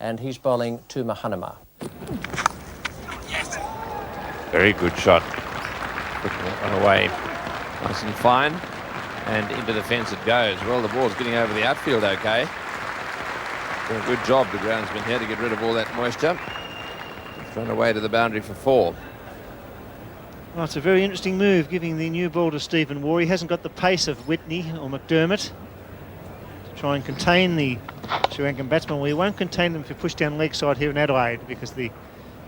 and he's bowling to Mahanama. Very good shot. Run away nice and fine, and into the fence it goes. Well, the ball's getting over the outfield okay. Doing a good job, the groundsman here, to get rid of all that moisture. Thrown away to the boundary for 4. Well, it's a very interesting move, giving the new ball to Stephen Waugh. He hasn't got the pace of Whitney or McDermott to try and contain the Sri Lankan batsman. Well, he won't contain them if you push down leg side here in Adelaide, because the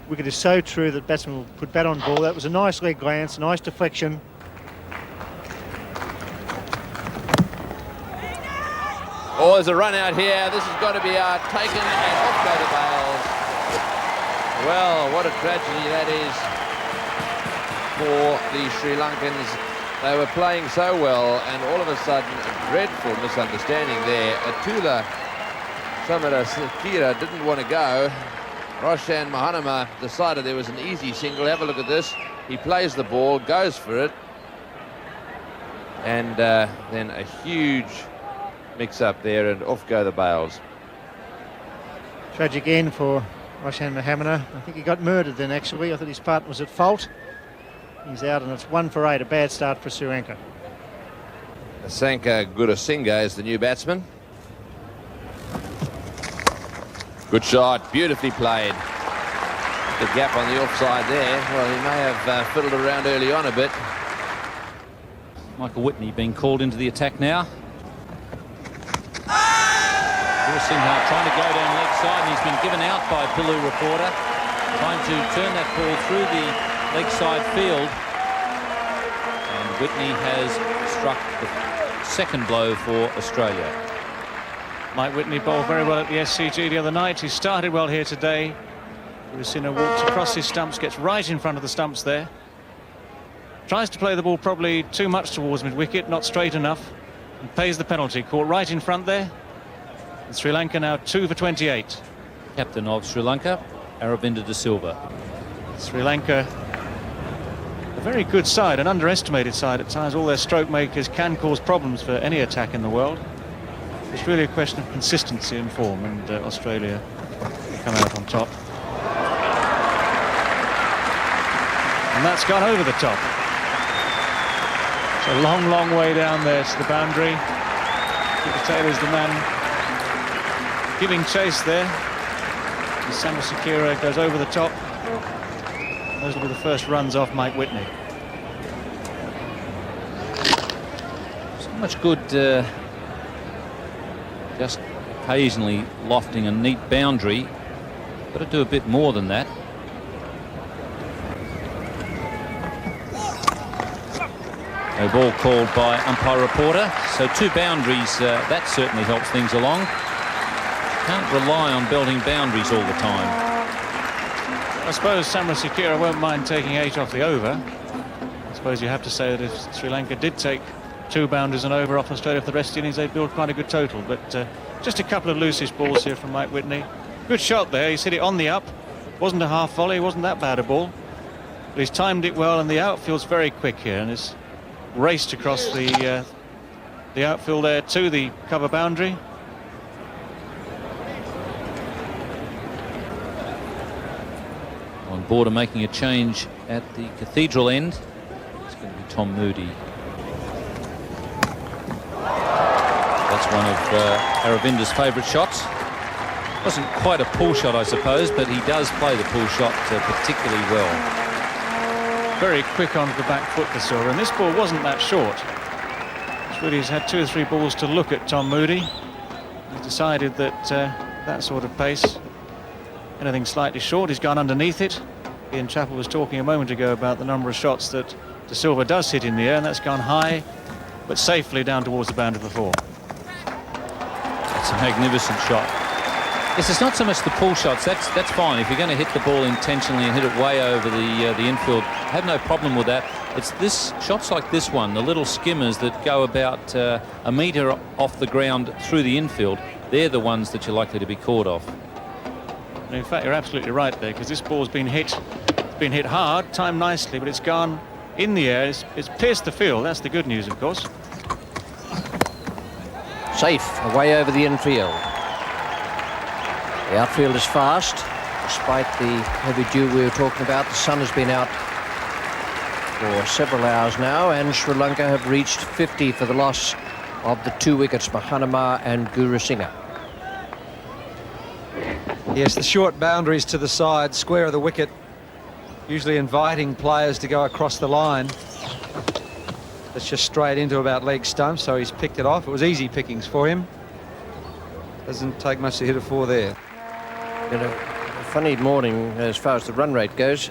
wicket is so true that batsman will put bat on ball. That was a nice leg glance, nice deflection. Oh, there's a run out here. This has got to be out. Taken and off go to Bales. Well, what a tragedy that is for the Sri Lankans. They were playing so well, and all of a sudden, a dreadful misunderstanding there. Atula Samarasekera didn't want to go. Roshan Mahanama decided there was an easy single. Have a look at this. He plays the ball, goes for it, and then a huge mix-up there, and off go the bails. Tragic end for Roshan Mahanama. I think he got murdered then, actually. I thought his partner was at fault. He's out, and it's 1 for 8. A bad start for Sri Lanka. Asanka Gurasinga is the new batsman. Good shot, beautifully played. The gap on the offside there. Well, he may have fiddled around early on a bit. Michael Whitney being called into the attack now. Gurasinga trying to go down leg side, and he's been given out by Pillu reporter. Trying to turn that ball through the leg side field, and Whitney has struck the second blow for Australia. Mike Whitney bowled very well at the SCG the other night. He started well here today. Gurasinga walks across his stumps, gets right in front of the stumps there. Tries to play the ball probably too much towards mid-wicket, not straight enough, and pays the penalty. Caught right in front there. And Sri Lanka now 2 for 28. Captain of Sri Lanka, Aravinda de Silva. Sri Lanka, a very good side, an underestimated side at times. All their stroke makers can cause problems for any attack in the world. It's really a question of consistency and form, and Australia come out on top. And that's gone over the top. It's a long, long way down there to the boundary. Peter Taylor's the man giving chase there. Samarasekera goes over the top. Those will be the first runs off Mike Whitney. So much good just occasionally lofting a neat boundary. Got to do a bit more than that. No ball called by umpire reporter. So 2 boundaries, that certainly helps things along. Can't rely on belting boundaries all the time. I suppose Samarasekera won't mind taking 8 off the over. I suppose you have to say that if Sri Lanka did take 2 boundaries and over off Australia for the rest of the innings, they'd build quite a good total. But just a couple of loosish balls here from Mike Whitney. Good shot there. He's hit it on the up. Wasn't a half volley. Wasn't that bad a ball. But he's timed it well, and the outfield's very quick here, and it's raced across the outfield there to the cover boundary. On board and making a change at the Cathedral end. It's going to be Tom Moody. That's one of Aravinda's favourite shots. Wasn't quite a pull shot, I suppose, but he does play the pull shot particularly well. Very quick onto the back foot, the Silver, and this ball wasn't that short. It's really, he's had 2 or 3 balls to look at Tom Moody. He's decided that that sort of pace, anything slightly short, he's gone underneath it. Ian Chappell was talking a moment ago about the number of shots that De Silva does hit in the air, and that's gone high, but safely down towards the boundary for 4. That's a magnificent shot. Yes, it's not so much the pull shots. That's fine. If you're going to hit the ball intentionally and hit it way over the infield, I have no problem with that. It's this shots like this one, the little skimmers that go about a metre off the ground through the infield. They're the ones that you're likely to be caught off. And in fact, you're absolutely right there, because this ball's been hit. It's been hit hard, timed nicely, but it's gone in the air. It's pierced the field. That's the good news, of course. Safe away over the infield. The outfield is fast, despite the heavy dew we were talking about. The sun has been out for several hours now, and Sri Lanka have reached 50 for the loss of the 2 wickets, Mahanama and Gurusingha. Yes, the short boundaries to the side, square of the wicket, usually inviting players to go across the line. That's just straight into about leg stump, so he's picked it off. It was easy pickings for him. Doesn't take much to hit it for there. Been a funny morning as far as the run rate goes.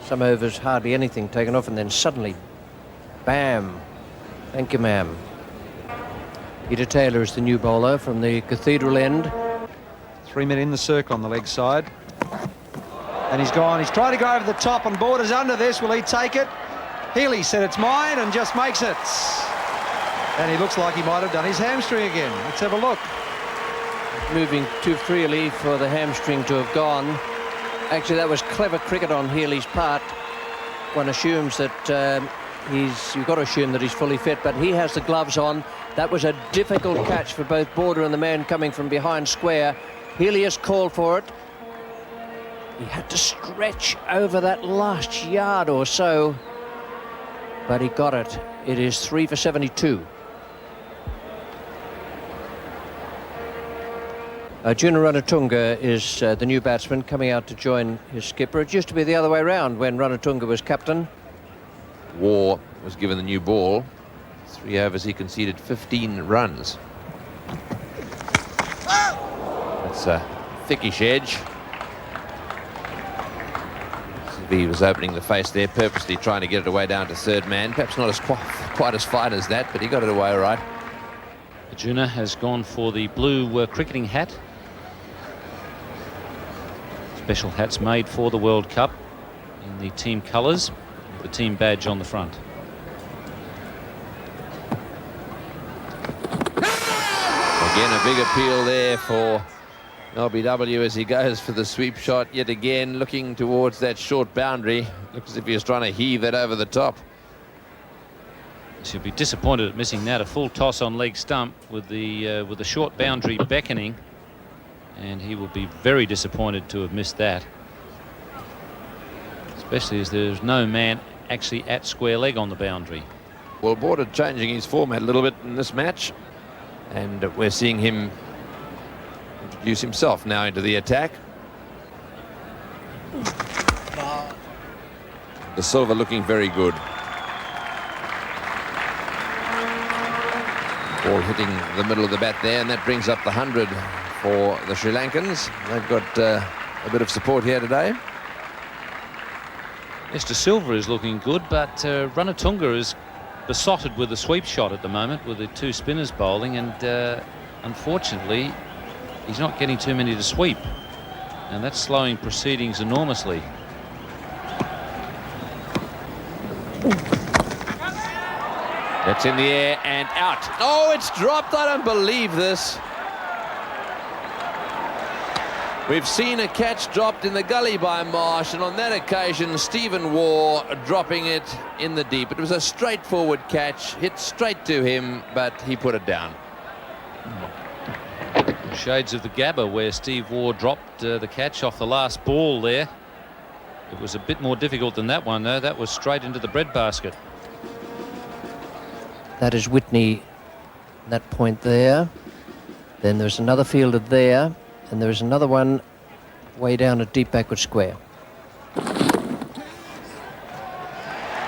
Some overs, hardly anything taken off, and then suddenly, bam. Thank you, ma'am. Peter Taylor is the new bowler from the Cathedral end. 3 men in the circle on the leg side. And he's gone. He's trying to go over the top and borders under this. Will he take it? Healy said it's mine and just makes it. And he looks like he might have done his hamstring again. Let's have a look. Moving too freely for the hamstring to have gone. Actually, that was clever cricket on Healy's part. One assumes that you've got to assume that he's fully fit, but he has the gloves on. That was a difficult catch for both Border and the man coming from behind square. Healy has called for it. He had to stretch over that last yard or so, but he got it. It is 3 for 72. Arjuna Ranatunga is the new batsman coming out to join his skipper. It used to be the other way around when Ranatunga was captain. War was given the new ball. 3 overs, he conceded 15 runs. That's a thickish edge. He was opening the face there, purposely trying to get it away down to third man. Perhaps not as quite as fine as that, but he got it away all right. Arjuna has gone for the blue cricketing hat. Special hats made for the World Cup in the team colours, the team badge on the front. Again, a big appeal there for LBW as he goes for the sweep shot yet again, looking towards that short boundary. Looks as if he was trying to heave that over the top. He'll be disappointed at missing that. A full toss on leg stump with the short boundary beckoning, and he will be very disappointed to have missed that, especially as there's no man actually at square leg on the boundary. Well, Border changing his format a little bit in this match, and we're seeing him introduce himself now into the attack. The silver looking very good. Ball hitting the middle of the bat there, and that brings up the 100 for the Sri Lankans. They've got a bit of support here today. Mr. Silver is looking good, but Ranatunga is besotted with the sweep shot at the moment with the 2 spinners bowling, and unfortunately he's not getting too many to sweep, and that's slowing proceedings enormously. That's in the air and out. Oh, it's dropped. I don't believe this. We've seen a catch dropped in the gully by Marsh, and on that occasion Stephen Waugh dropping it in the deep. It was a straightforward catch, hit straight to him, but he put it down. Shades of the Gabba where Steve Waugh dropped the catch off the last ball there. It was a bit more difficult than that one, though. That was straight into the breadbasket. That is Whitney, that point there. Then there's another fielder there, and there's another one way down at deep backward square.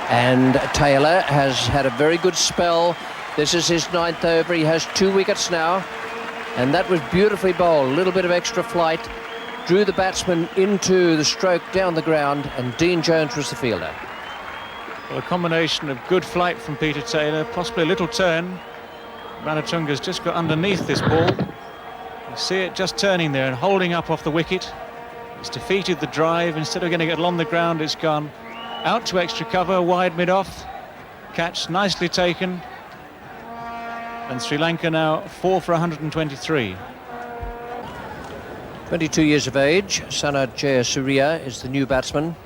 And Taylor has had a very good spell. This is his 9th over. He has 2 wickets now, and that was beautifully bowled. A little bit of extra flight, drew the batsman into the stroke down the ground, and Dean Jones was the fielder. Well, a combination of good flight from Peter Taylor, possibly a little turn. Ranatunga's just got underneath this ball. You see it just turning there and holding up off the wicket. It's defeated the drive. Instead of getting it along the ground, it's gone out to extra cover, wide mid-off. Catch nicely taken. And Sri Lanka now 4 for 123. 22 years of age, Sanad Jayasuriya is the new batsman.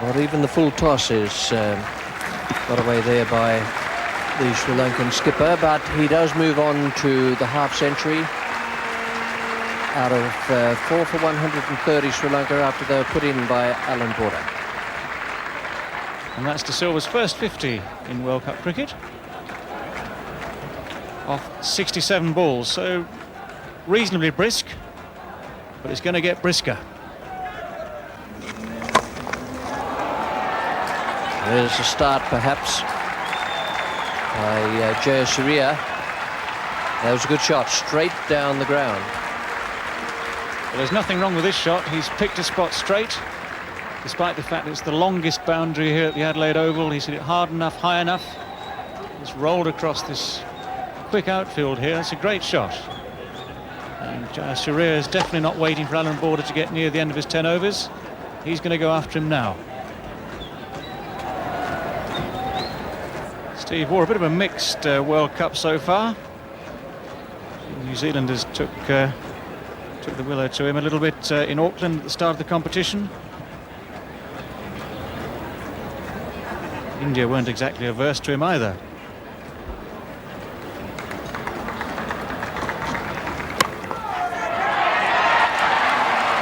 Not even the full toss is Got away there by the Sri Lankan skipper, but he does move on to the half century out of 4 for 130 Sri Lanka after they were put in by Alan Border. And that's De Silva's first 50 in World Cup cricket. Off 67 balls, so reasonably brisk, but it's going to get brisker. There's a start, perhaps, by Jayasuriya. That was a good shot, straight down the ground. But there's nothing wrong with this shot. He's picked a spot straight, despite the fact it's the longest boundary here at the Adelaide Oval. He's hit it hard enough, high enough. It's rolled across this quick outfield here. It's a great shot. And Jayasuriya is definitely not waiting for Alan Border to get near the end of his 10 overs. He's going to go after him now. Steve Waugh, a bit of a mixed World Cup so far. New Zealanders took the willow to him a little bit in Auckland at the start of the competition. India weren't exactly averse to him either.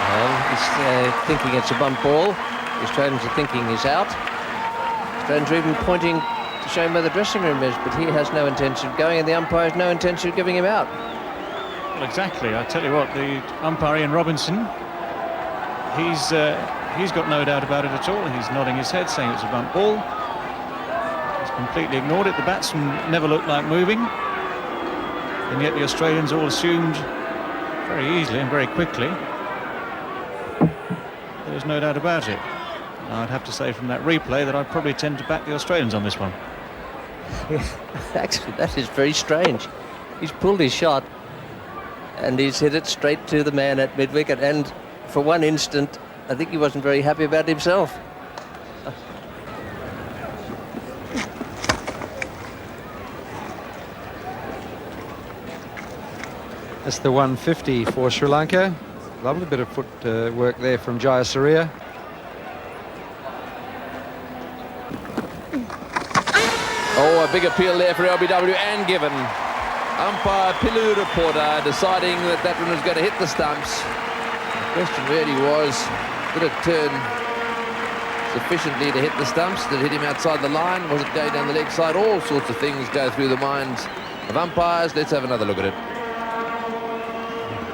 Well, he's thinking it's a bump ball. The Australians are thinking he's out. Australians are even pointing to show him where the dressing room is, but he has no intention of going, and the umpire has no intention of giving him out. Well, exactly. I tell you what, the umpire Ian Robinson, he's got no doubt about it at all. He's nodding his head, saying it's a bump ball. He's completely ignored it. The batsman never looked like moving, and yet the Australians all assumed very easily and very quickly there's no doubt about it. I'd have to say from that replay that I'd probably tend to back the Australians on this one. Actually, that is very strange. He's pulled his shot and he's hit it straight to the man at mid-wicket, and for one instant I think he wasn't very happy about himself. That's the 150 for Sri Lanka. Lovely bit of foot work there from Jayasuriya. Oh, a big appeal there for LBW and given. Umpire Pilu Reporter deciding that that one was going to hit the stumps. The question really was, did it turn sufficiently to hit the stumps? Did it hit him outside the line? Was it going down the leg side? All sorts of things go through the minds of umpires. Let's have another look at it.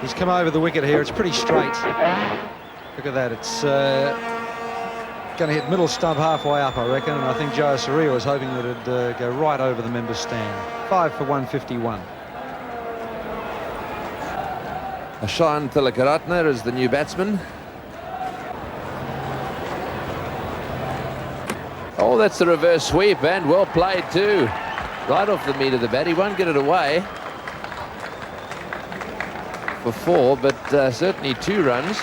He's come over the wicket here. It's pretty straight. Look at that. It's going to hit middle stump halfway up, I reckon, and I think Jayasuriya was hoping that it'd go right over the member's stand. 5 for 151. Ashan Tilakaratne is the new batsman. Oh, that's the reverse sweep, and well played too. Right off the meat of the bat. He won't get it away for 4, but certainly 2 runs.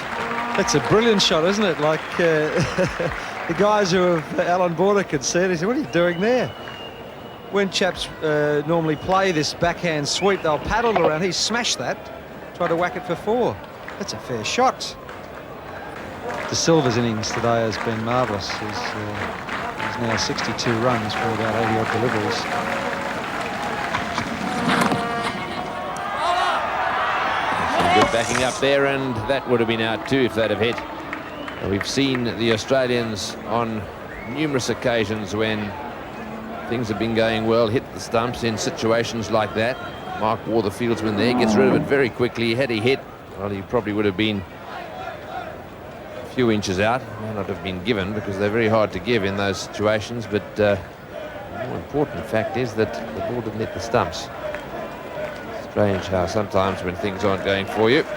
That's a brilliant shot, isn't it? Like the guys who have Alan Border could see it. He said, "What are you doing there?" When chaps normally play this backhand sweep, they'll paddle around. He smashed that, tried to whack it for 4. That's a fair shot. De Silva's innings today has been marvellous. He's now 62 runs for about 80 odd deliveries. Good backing up there, and that would have been out too if they'd have hit. We've seen the Australians on numerous occasions when things have been going well hit the stumps in situations like that. Mark Waugh, the fieldsman there, gets rid of it very quickly. Had he hit, well, he probably would have been a few inches out. May not have been given because they're very hard to give in those situations, but the more important fact is that the ball didn't hit the stumps. Strange how sometimes when things aren't going for you, all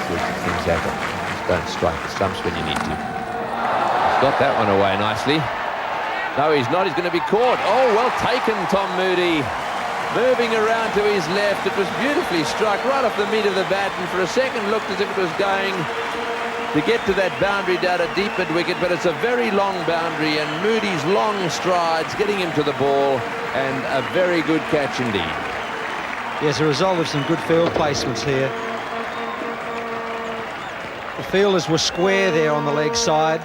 sorts of things happen. Just don't strike the stumps when you need to. He's got that one away nicely. No, he's not. He's going to be caught. Oh, well taken, Tom Moody. Moving around to his left. It was beautifully struck right off the meat of the bat, and for a second looked as if it was going to get to that boundary down a deep mid-wicket, but it's a very long boundary, and Moody's long strides getting him to the ball, and a very good catch indeed. Yes, a result of some good field placements here. The fielders were square there on the leg side.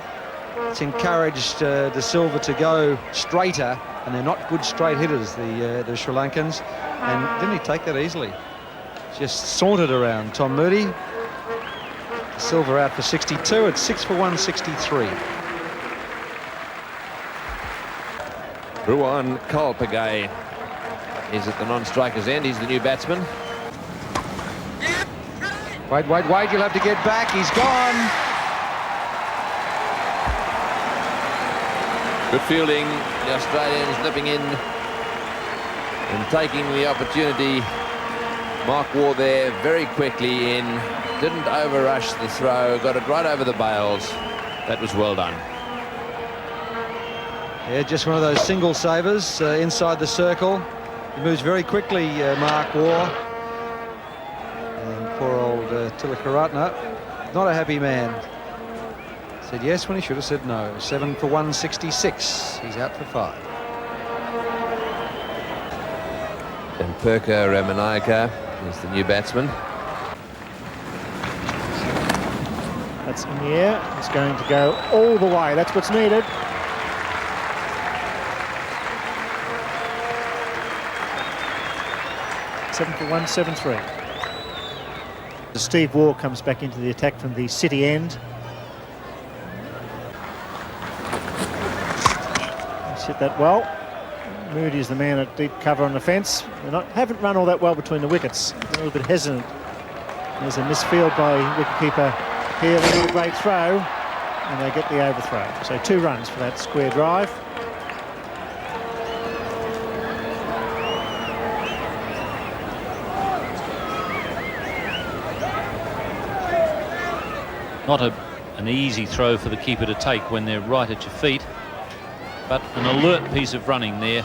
It's encouraged De Silva to go straighter, and they're not good straight hitters, the Sri Lankans. And didn't he take that easily? Just sauntered around Tom Moody. De Silva out for 62. It's 6 for 163. Ruan Kolpagay is at the non-striker's end. He's the new batsman. Wait, you'll have to get back. He's gone. Good fielding. The Australians nipping in and taking the opportunity. Mark Waugh there very quickly in. Didn't overrush the throw. Got it right over the bails. That was well done. Yeah, just one of those single savers inside the circle. He moves very quickly, Mark Waugh. And poor old Tilakaratne, not a happy man. Said yes when he should have said no. 7 for 166. He's out for 5. And Perka Ramanayaka is the new batsman. That's in the air. It's going to go all the way. That's what's needed. Seven for 173. Steve Waugh comes back into the attack from the City end. He's hit that well. Moody is the man at deep cover on the fence. They haven't run all that well between the wickets. A little bit hesitant. There's a misfield by wicketkeeper here. They do a great throw, and they get the overthrow. So 2 runs for that square drive. Not an easy throw for the keeper to take when they're right at your feet, but an alert piece of running there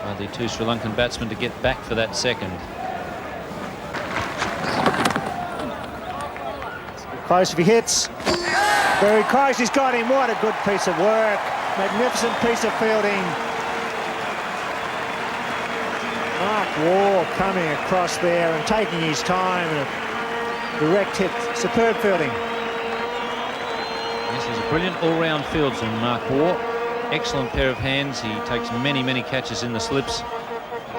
by the 2 Sri Lankan batsmen to get back for that second. Close if he hits. Very close, he's got him. What a good piece of work. Magnificent piece of fielding. Mark Waugh coming across there and taking his time, and a direct hit. Superb fielding. This is a brilliant all-round fieldsman, Mark Waugh. Excellent pair of hands. He takes many, many catches in the slips.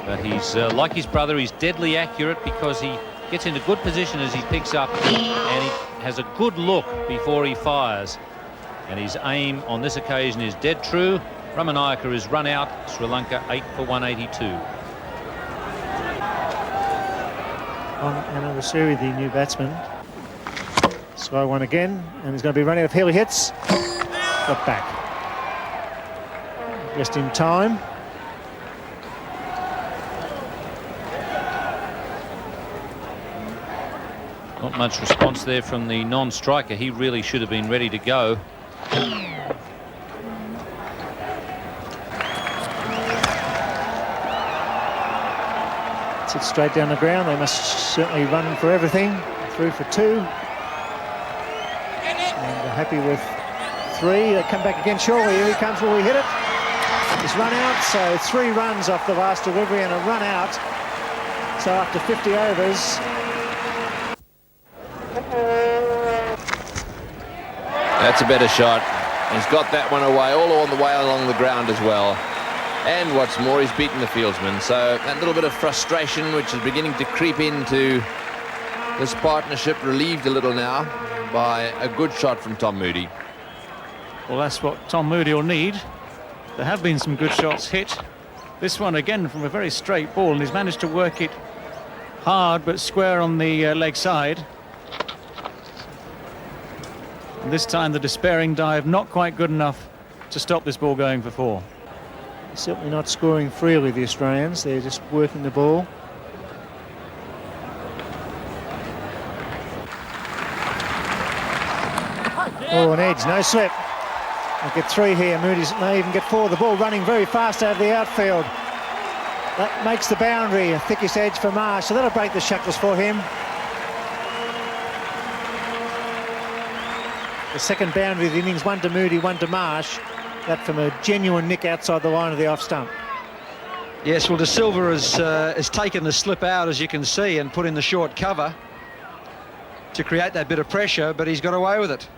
But he's, like his brother, he's deadly accurate because he gets into good position as he picks up, and he has a good look before he fires. And his aim on this occasion is dead true. Ramanayaka is run out. Sri Lanka 8 for 182. On Anawasiri, the new batsman. Slow one again, and he's going to be running out of heel. He hits. Got back. Just in time. Not much response there from the non-striker. He really should have been ready to go. Sits straight down the ground. They must certainly run for everything. 3 for 2. And they're happy with 3. They come back again. Surely here he comes. Will he hit it? He's run out. So 3 runs off the last delivery and a run out. So after 50 overs. That's a better shot. He's got that one away, all on the way along the ground as well. And what's more, he's beaten the fieldsman. So that little bit of frustration, which is beginning to creep into this partnership, relieved a little now by a good shot from Tom Moody. Well, that's what Tom Moody will need. There have been some good shots hit. This one again from a very straight ball, and he's managed to work it hard but square on the leg side. And this time the despairing dive not quite good enough to stop this ball going for 4. Certainly not scoring freely, the Australians. They're just working the ball. Oh, an edge, no slip. They'll get 3 here. Moody's may even get 4. The ball running very fast out of the outfield. That makes the boundary a thickest edge for Marsh, so that'll break the shackles for him. The second boundary of the innings, 1 to Moody, 1 to Marsh. That from a genuine nick outside the line of the off stump. Yes, well, De Silva has taken the slip out, as you can see, and put in the short cover to create that bit of pressure, but he's got away with it.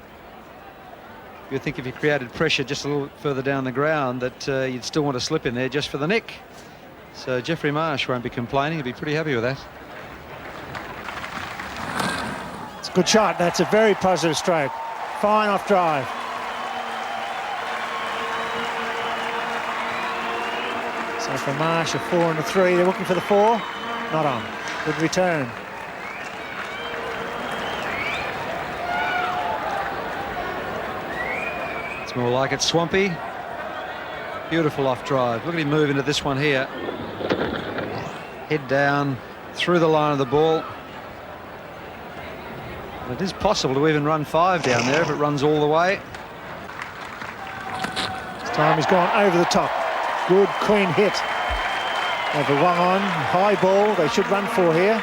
you'd think if you created pressure just a little further down the ground that you'd still want to slip in there just for the nick. So Jeffrey Marsh won't be complaining. He'll be pretty happy with that. It's a good shot. That's a very positive stroke. Fine off drive. So for Marsh, a 4 and a 3. They're looking for the 4. Not on. Good return. It's more like it. Swampy. Beautiful off drive. Look at him move into this one here. Head down, through the line of the ball. And it is possible to even run 5 down there if it runs all the way. This time he's gone over the top. Good, clean hit. Over one on, high ball. They should run 4 here.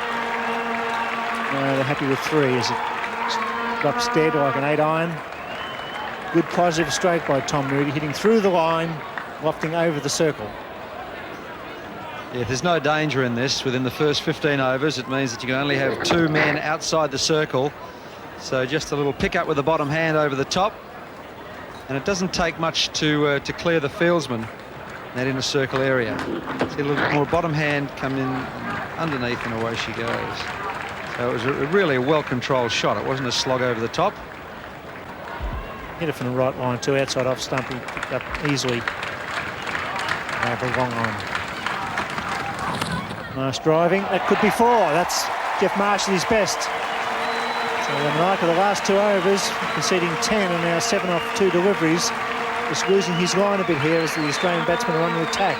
No, they're happy with 3 as it drops dead like an 8 iron. Good positive stroke by Tom Moody, hitting through the line, lofting over the circle. Yeah, there's no danger in this. Within the first 15 overs, it means that you can only have 2 men outside the circle. So just a little pick up with the bottom hand over the top. And it doesn't take much to clear the fieldsman in that inner circle area. See a little bit more bottom hand come in underneath and away she goes. So it was really a well-controlled shot. It wasn't a slog over the top. Hit it from the right line too, outside off stump. He picked up easily over long on. Marsh driving. That could be 4. That's Jeff Marsh at his best. So Lanka, the last 2 overs, conceding 10 and now 7 off 2 deliveries. Just losing his line a bit here as the Australian batsmen are on the attack.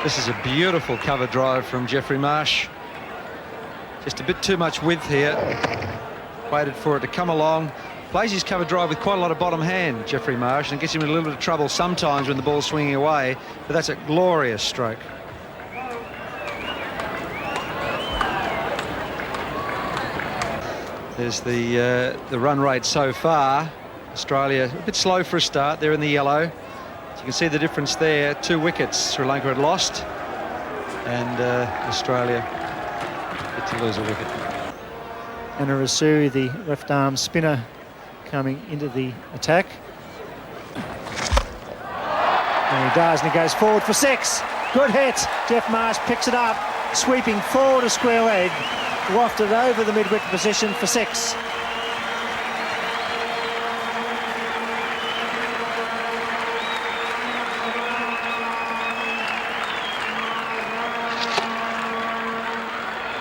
This is a beautiful cover drive from Jeffrey Marsh. Just a bit too much width here. Waited for it to come along. Plays his cover drive with quite a lot of bottom hand, Jeffrey Marsh, and gets him in a little bit of trouble sometimes when the ball's swinging away, but that's a glorious stroke. There's the run rate so far. Australia a bit slow for a start. They're in the yellow. So you can see the difference there. 2 wickets Sri Lanka had lost, and Australia get to lose a wicket. Anna Rasuri, the left arm spinner, coming into the attack. And he does, and he goes forward for 6. Good hit. Jeff Marsh picks it up, sweeping forward a square leg, wafted over the mid-wicket position for 6.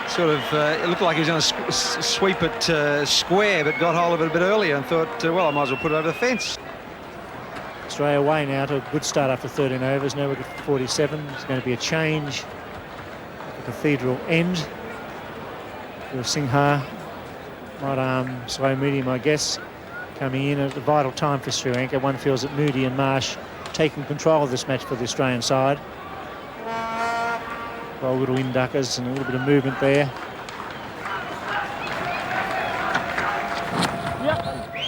Sort of, it looked like he was going to sweep it square, but got hold of it a bit earlier and thought, well, I might as well put it over the fence. Australia away now to a good start after 13 overs. No wicket for 47. There's going to be a change at the Cathedral end. Singha, right arm, slow medium, I guess, coming in at a vital time for Sri Lanka. One feels that Moody and Marsh taking control of this match for the Australian side. Well, little induckers and a little bit of movement there.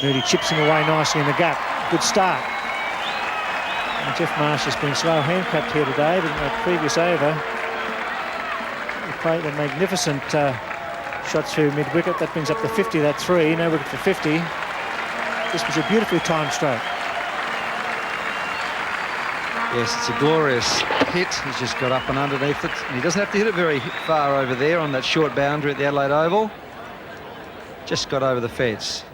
Moody chips him away nicely in the gap. Good start. And Jeff Marsh has been slow handcuffed here today, but in that previous over, he played a magnificent shot through mid-wicket. That brings up the 50, that 3. No wicket for 50. This was a beautifully timed stroke. Yes, it's a glorious hit. He's just got up and underneath it. And he doesn't have to hit it very far over there on that short boundary at the Adelaide Oval. Just got over the fence.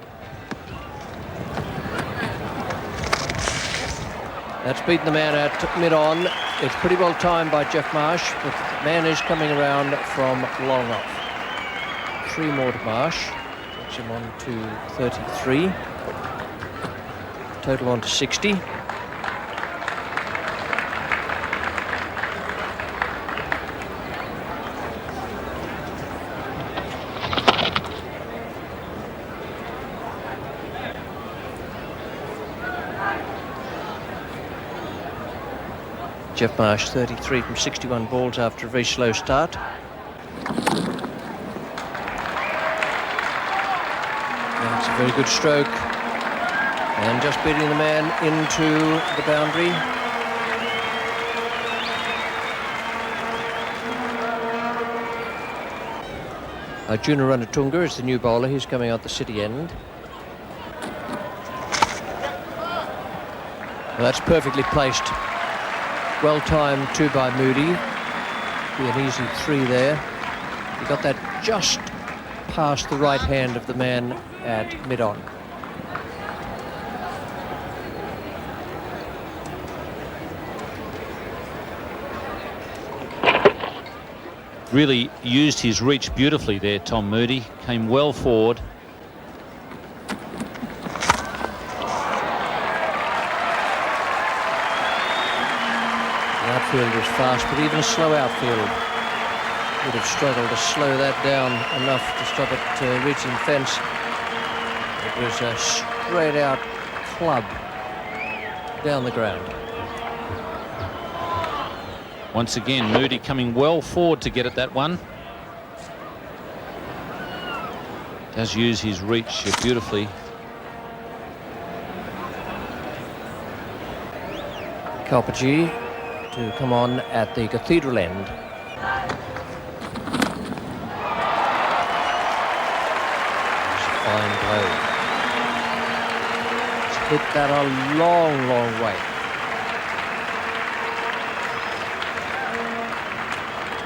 That's beaten the man at mid-on. It's pretty well timed by Jeff Marsh, but the man is coming around from long off. 3 more to Marsh. Takes him on to 33. Total on to 60. Jeff Marsh, 33 from 61 balls after a very slow start. That's a very good stroke. And just beating the man into the boundary. Arjuna Ranatunga is the new bowler. He's coming out the city end. Well, that's perfectly placed. Well timed too by Moody. Be an easy 3 there. He got that just past the right hand of the man at mid-on. Really used his reach beautifully there, Tom Moody. Came well forward. The outfield was fast, but even a slow outfield would have struggled to slow that down enough to stop it reaching fence. It was a straight out club down the ground. Once again, Moody coming well forward to get at that one. Does use his reach beautifully. Kalpaji to come on at the cathedral end. Fine blow. It's hit that a long, long way.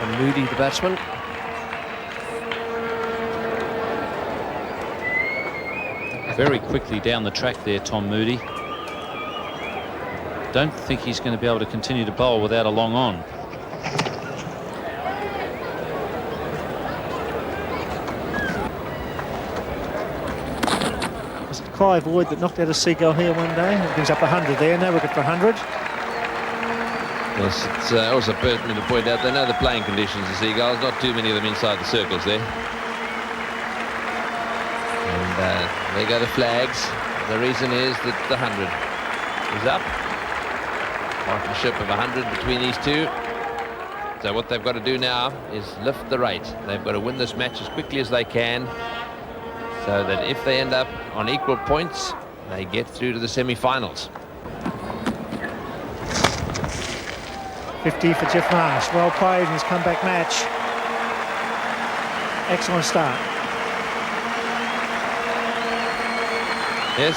And Moody, the batsman. Very quickly down the track there, Tom Moody. Don't think he's going to be able to continue to bowl without a long on. Was it Clive Wood that knocked out a seagull here one day? It brings up 100 there, no wicket for 100. Yes, it's also pertinent to point out they know the playing conditions, the Seagulls. Not too many of them inside the circles there. And there go the flags. The reason is that the 100 is up. Partnership of 100 between these two. So what they've got to do now is lift the rate. They've got to win this match as quickly as they can, so that if they end up on equal points, they get through to the semi-finals. 50 for Jeff Marsh. Well played in his comeback match. Excellent start. Yes,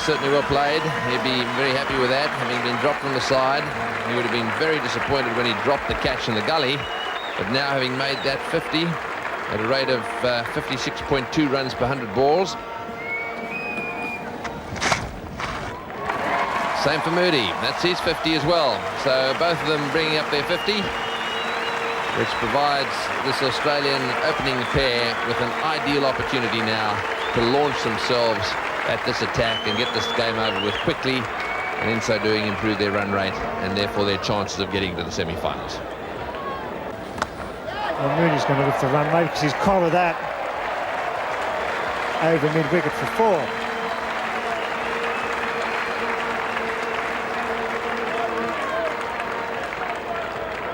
certainly well played. He'd be very happy with that, having been dropped on the side. He would have been very disappointed when he dropped the catch in the gully. But now, having made that 50 at a rate of 56.2 runs per 100 balls. Same for Moody. That's his 50 as well. So both of them bringing up their 50, which provides this Australian opening pair with an ideal opportunity now to launch themselves at this attack and get this game over with quickly, and in so doing improve their run rate and therefore their chances of getting to the semi-finals. Well, Mooney's going to lift the run rate because he's collared that over mid-wicket for 4.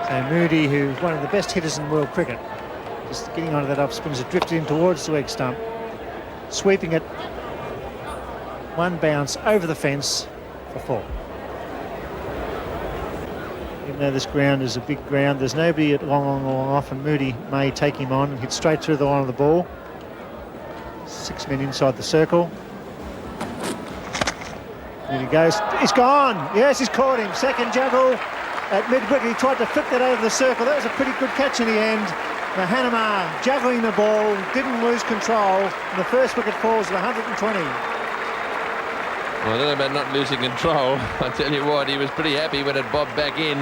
So Moody, who's one of the best hitters in world cricket, just getting onto that off spin as it drifted in towards the leg stump, sweeping it, one bounce over the fence for 4. Even though this ground is a big ground, there's nobody at long off, and Moody may take him on and hit straight through the line of the ball. 6 men inside the circle. There he goes. He's gone. Yes, he's caught him. Second juggle at mid-wicket. He tried to flick that over the circle. That was a pretty good catch in the end. Mahanama juggling the ball, didn't lose control, and the first wicket falls at 120. Well, I don't know about not losing control. I tell you what, he was pretty happy when it bobbed back in.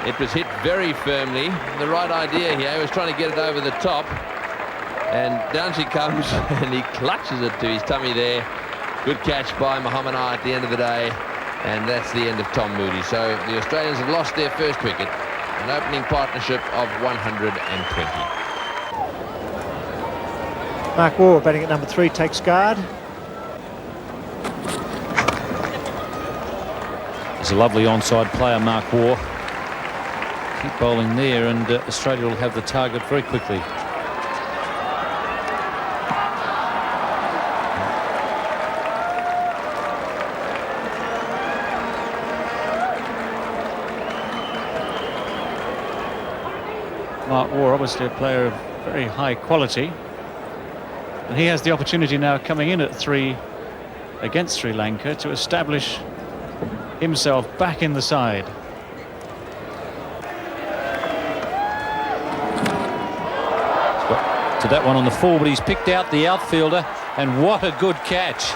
It was hit very firmly. The right idea here. He was trying to get it over the top, and down she comes, and he clutches it to his tummy there. Good catch by Muhammad at the end of the day, and that's the end of Tom Moody. So the Australians have lost their first wicket, an opening partnership of 120. Mark Waugh batting at number 3 takes guard. He's a lovely onside player, Mark Waugh. Keep bowling there, and Australia will have the target very quickly. Mark Waugh, obviously a player of very high quality, and he has the opportunity now, coming in at 3 against Sri Lanka, to establish himself back in the side. To that one on the full, but he's picked out the outfielder, and what a good catch.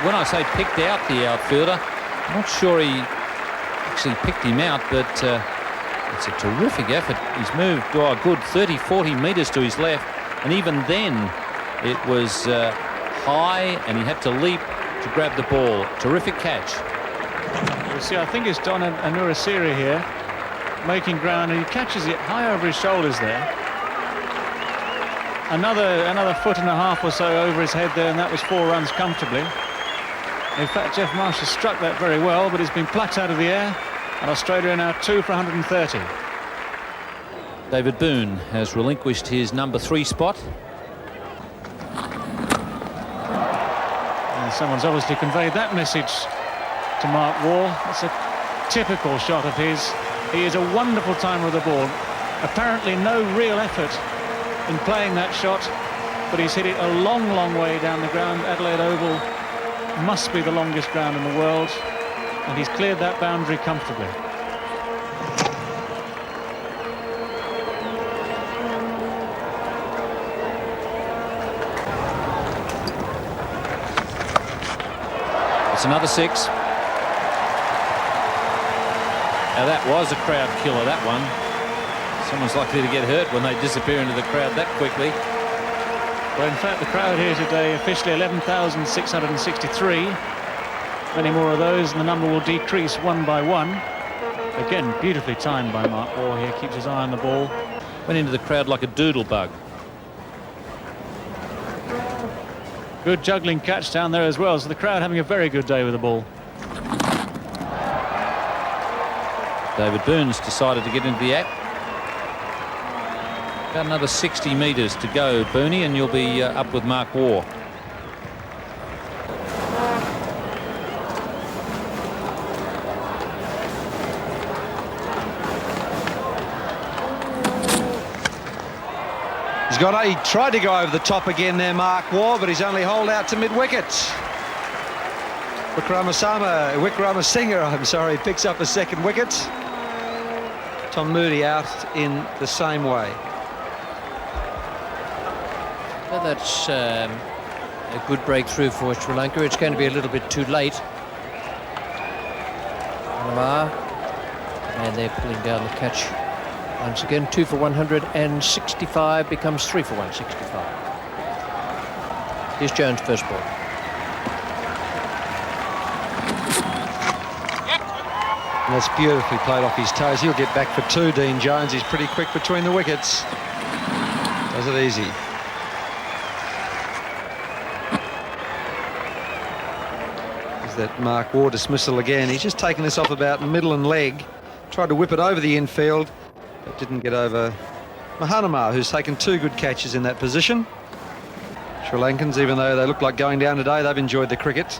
When I say picked out the outfielder, I'm not sure he actually picked him out, but it's a terrific effort. He's moved a good 30-40 metres to his left, and even then it was high, and he had to leap to grab the ball. Terrific catch. You see, I think it's Don Anurasiri here making ground, and he catches it high over his shoulders there. Another foot and a half or so over his head there, and that was 4 runs comfortably. In fact, Jeff Marsh has struck that very well, but it's been plucked out of the air, and Australia are now 2 for 130. David Boone has relinquished his number 3 spot. And someone's obviously conveyed that message to Mark Waugh. It's a typical shot of his. He is a wonderful timer of the ball. Apparently no real effort in playing that shot, but he's hit it a long, long way down the ground. Adelaide Oval must be the longest ground in the world, and he's cleared that boundary comfortably. It's another 6. Now that was a crowd killer, that one. Someone's likely to get hurt when they disappear into the crowd that quickly. Well, in fact, the crowd here today, officially 11,663. Many more of those, and the number will decrease one by one. Again, beautifully timed by Mark Waugh here, keeps his eye on the ball. Went into the crowd like a doodle bug. Good juggling catch down there as well, so the crowd having a very good day with the ball. David Boone's decided to get into the act. About another 60 metres to go, Booney, and you'll be up with Mark Waugh. He tried to go over the top again there, Mark Waugh, but he's only holed out to mid-wicket. Wickramasinghe, picks up a second wicket. Tom Moody out in the same way. Well, that's a good breakthrough for Sri Lanka. It's going to be a little bit too late. And they're pulling down the catch once again. 2 for 165 becomes 3 for 165. Here's Jones' first ball. And that's beautifully played off his toes. He'll get back for 2, Dean Jones. He's pretty quick between the wickets. Does it easy. There's that Mark Waugh dismissal again. He's just taken this off about middle and leg. Tried to whip it over the infield, but didn't get over Mahanama, who's taken 2 good catches in that position. Sri Lankans, even though they look like going down today, they've enjoyed the cricket.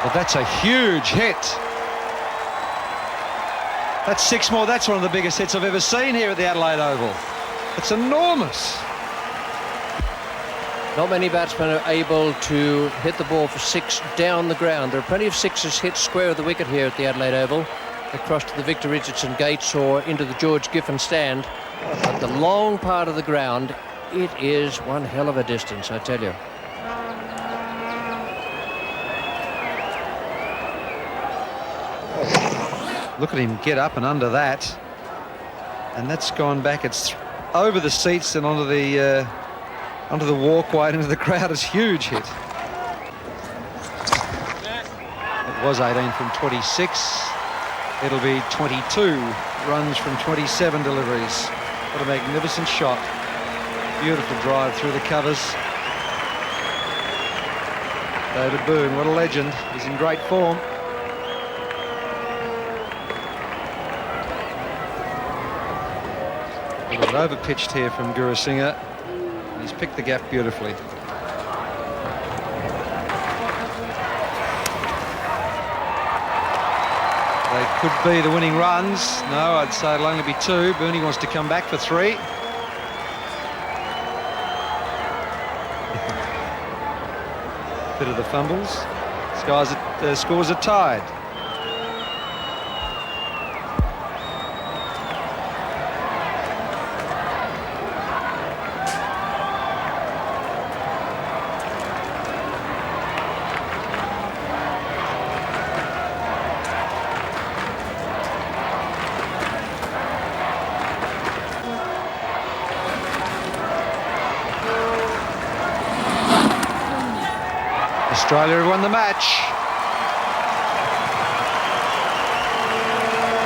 But that's a huge hit. That's 6 more. That's one of the biggest hits I've ever seen here at the Adelaide Oval. It's enormous. Not many batsmen are able to hit the ball for 6 down the ground. There are plenty of 6s hit square of the wicket here at the Adelaide Oval, across to the Victor Richardson gates or into the George Giffen stand. But the long part of the ground, it is one hell of a distance, I tell you. Look at him get up and under that, and that's gone back. It's over the seats and onto the walkway and into the crowd. Is huge hit. It was 18 from 26. It'll be 22 runs from 27 deliveries. What a magnificent shot. Beautiful drive through the covers. David Boone, what a legend. He's in great form. A little bit over-pitched here from Gurusinghe. He's picked the gap beautifully. They could be the winning runs. No, I'd say it'll only be 2. Booney wants to come back for 3. bit of the fumbles. Scores are tied. Australia have won the match.